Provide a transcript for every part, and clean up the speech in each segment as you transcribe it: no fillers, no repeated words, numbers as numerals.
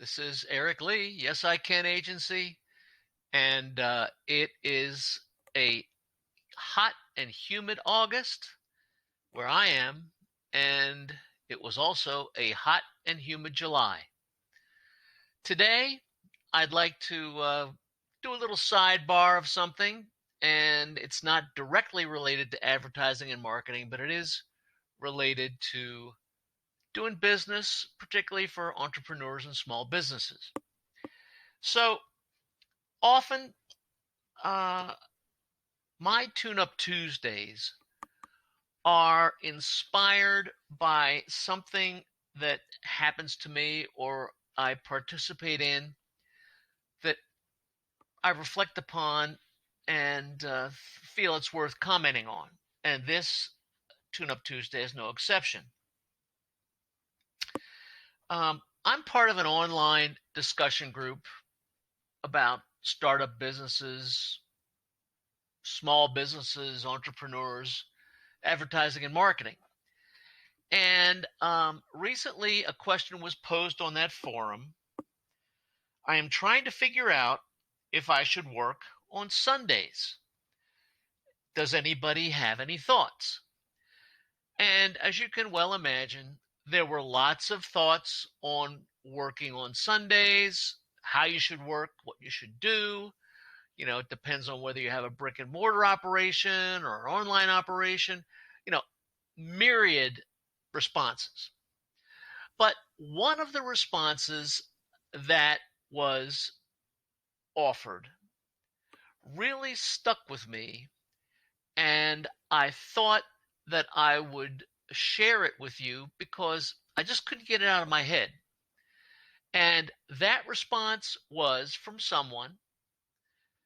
This is Eric Lee, Yes I Can Agency, and it is a hot and humid August where I am, and it was also a hot and humid July. Today, I'd like to do a little sidebar of something, and it's not directly related to advertising and marketing, but it is related to doing business, particularly for entrepreneurs and small businesses. So often, uh, my Tuneup Tuesdays are inspired by something that happens to me or I participate in that I reflect upon and feel it's worth commenting on. And this Tuneup Tuesday is no exception. I'm part of an online discussion group about startup businesses, small businesses, entrepreneurs, advertising and marketing. And recently a question was posed on that forum. I am trying to figure out if I should work on Sundays. Does anybody have any thoughts? And as you can well imagine, there were lots of thoughts on working on Sundays, how you should work, what you should do. It depends on whether you have a brick and mortar operation or an online operation, myriad responses. But one of the responses that was offered really stuck with me, and I thought that I would share it with you because I just couldn't get it out of my head. And that response was from someone,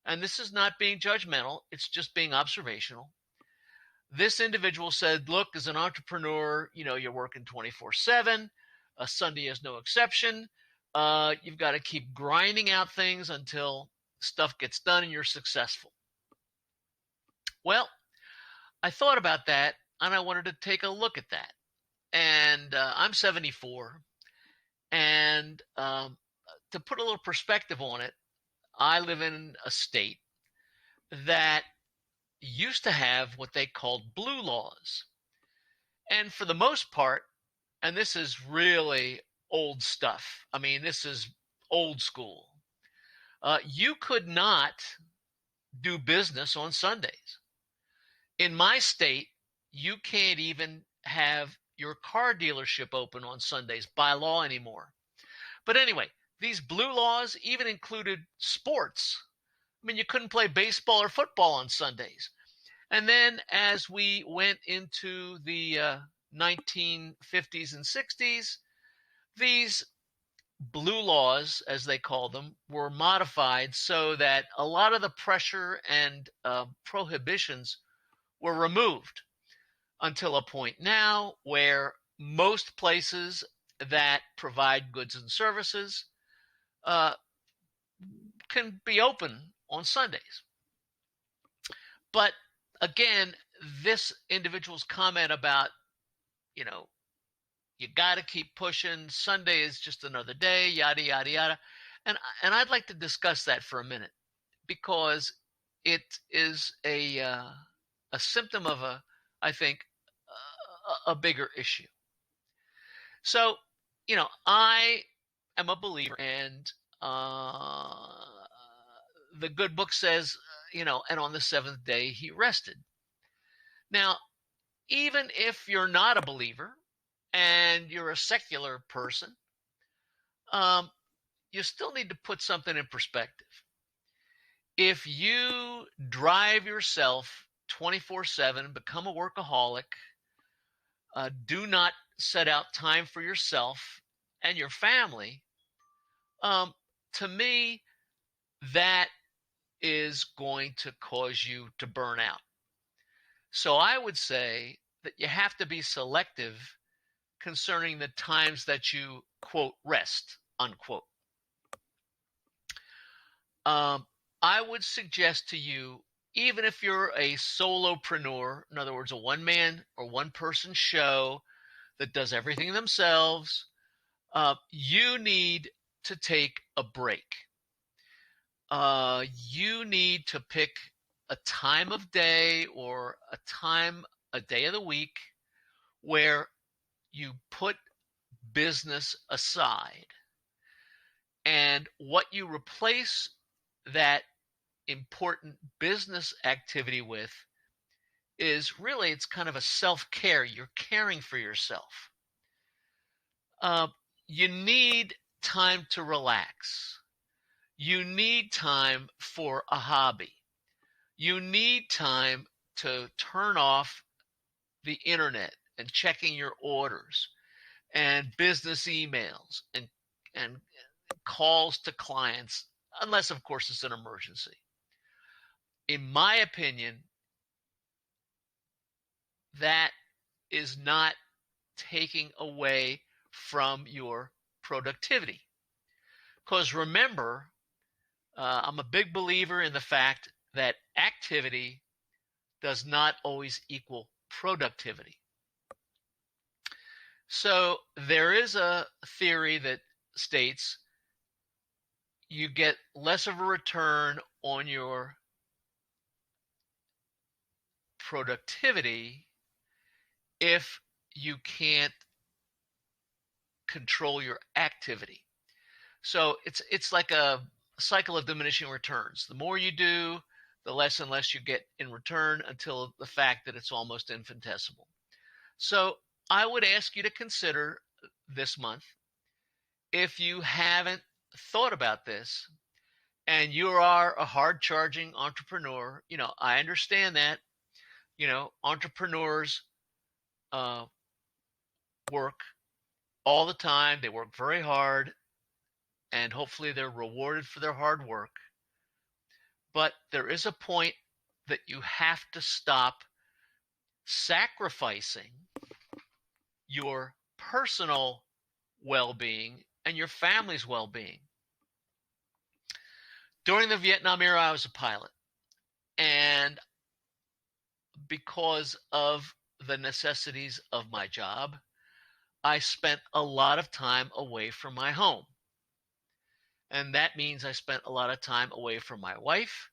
and this is not being judgmental, it's just being observational. This individual said, look, as an entrepreneur, you're working 24/7. A Sunday is no exception. You've got to keep grinding out things until stuff gets done and you're successful. Well, I thought about that and I wanted to take a look at that. And I'm 74. And to put a little perspective on it, I live in a state that used to have what they called blue laws. And for the most part, and this is really old stuff. I mean, this is old school. You could not do business on Sundays. In my state, you can't even have your car dealership open on Sundays by law anymore. But anyway, these blue laws even included sports. I mean, you couldn't play baseball or football on Sundays. And then as we went into the 1950s and 60s, these blue laws, as they call them, were modified so that a lot of the pressure and prohibitions were removed until a point now where most places that provide goods and services can be open on Sundays. But again, this individual's comment about, you got to keep pushing, Sunday is just another day, yada, yada, yada. And I'd like to discuss that for a minute because it is a symptom of I think, a bigger issue. So, I am a believer, and the good book says, and on the seventh day he rested. Now, even if you're not a believer and you're a secular person, you still need to put something in perspective. If you drive yourself 24/7, become a workaholic, do not set out time for yourself and your family, to me, that is going to cause you to burn out. So I would say that you have to be selective concerning the times that you, quote, rest, unquote. I would suggest to you, even if you're a solopreneur, in other words, a one-man or one-person show that does everything themselves, you need to take a break. You need to pick a time of day or a day of the week where you put business aside. And what you replace that important business activity with is really, it's kind of a self-care. You're caring for yourself. Uh, you need time to relax. You need time for a hobby. You need time to turn off the internet and checking your orders and business emails and calls to clients, unless of course it's an emergency. In my opinion, that is not taking away from your productivity. Because remember, I'm a big believer in the fact that activity does not always equal productivity. So there is a theory that states you get less of a return on your productivity if you can't control your activity. So it's like a cycle of diminishing returns. The more you do, the less and less you get in return, until the fact that it's almost infinitesimal. So I would ask you to consider this month, if you haven't thought about this and you are a hard charging entrepreneur, I understand that, entrepreneurs work all the time. They work very hard, and hopefully they're rewarded for their hard work. But there is a point that you have to stop sacrificing your personal well-being and your family's well-being. During the Vietnam era, I was a pilot, and because of the necessities of my job, I spent a lot of time away from my home. And that means I spent a lot of time away from my wife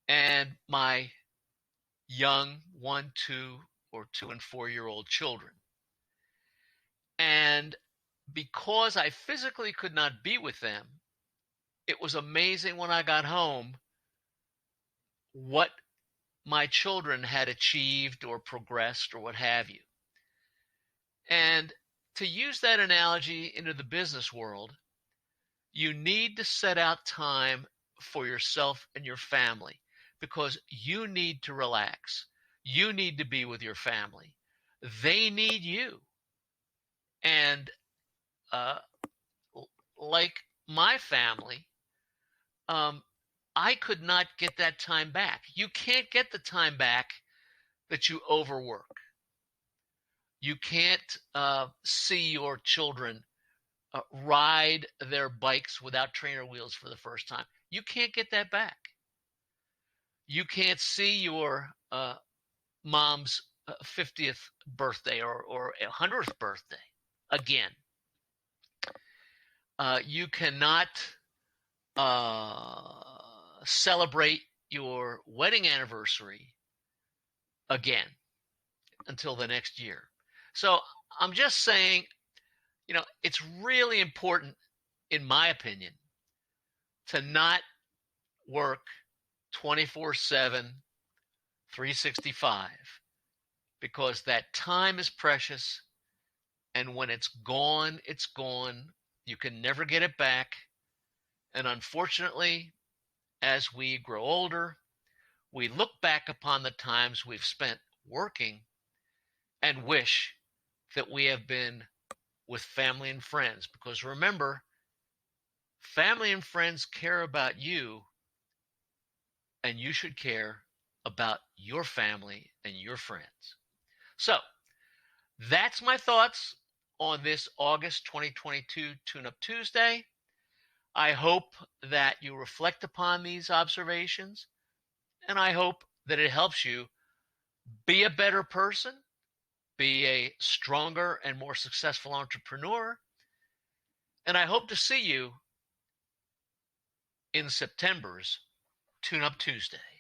and my young 1, 2, or 2 and 4-year-old children. And because I physically could not be with them, it was amazing when I got home what my children had achieved or progressed or what have you. And to use that analogy into the business world, you need to set out time for yourself and your family, because you need to relax. You need to be with your family. They need you. And like my family, I could not get that time back. You can't get the time back that you overwork. You can't see your children ride their bikes without trainer wheels for the first time. You can't get that back. You can't see your mom's 50th birthday or 100th birthday again. You cannot celebrate your wedding anniversary again until the next year. So I'm just saying, it's really important, in my opinion, to not work 24/7, 365, because that time is precious, and when it's gone, it's gone. You can never get it back. And unfortunately, as we grow older, we look back upon the times we've spent working and wish that we have been with family and friends. Because remember, family and friends care about you, and you should care about your family and your friends. So that's my thoughts on this August 2022 Tuneup Tuesday. I hope that you reflect upon these observations, and I hope that it helps you be a better person, be a stronger and more successful entrepreneur, And I hope to see you in September's Tuneup Tuesday.